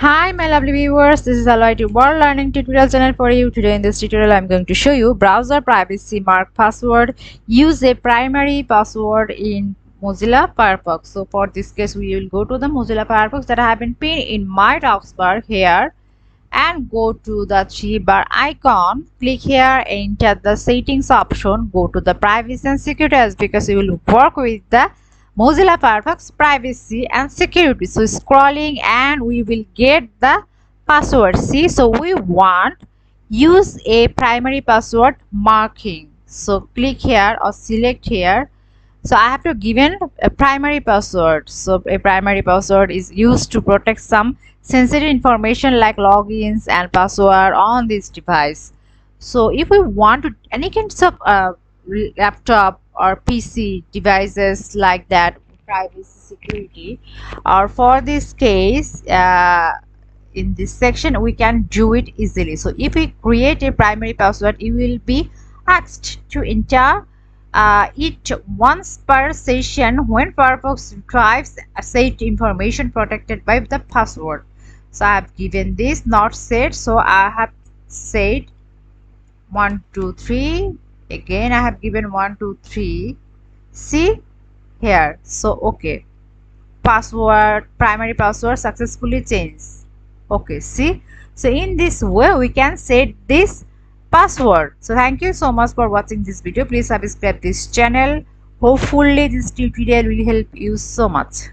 Hi my lovely viewers, this is Aloy World Learning Tutorial channel for you. Today in this tutorial I'm going to show you browser privacy mark password. Use a primary password in Mozilla Firefox. So for this case we will go to the Mozilla Firefox that I have been pinned in my taskbar here and go to the three bar icon. Click here, enter the settings option, go to the privacy and security because we will work with the Mozilla Firefox privacy and security. So scrolling and we will get the password. See, so we want use a primary password marking. So click here or select here. So I have to given a primary password. So a primary password is used to protect some sensitive information like logins and password on this device. So if we want to any kinds of laptop or PC devices like that, privacy security, or for this case in this section we can do it easily. So if we create a primary password, you will be asked to enter it once per session when Firefox retrieves set information protected by the password. So I have given this not set, so I have said 1 2 3. Again I have given 1 2 3. See here. So okay, password primary password successfully changed. Okay, see, so in this way we can set this password. So thank you so much for watching this video. Please subscribe this channel. Hopefully this tutorial will help you so much.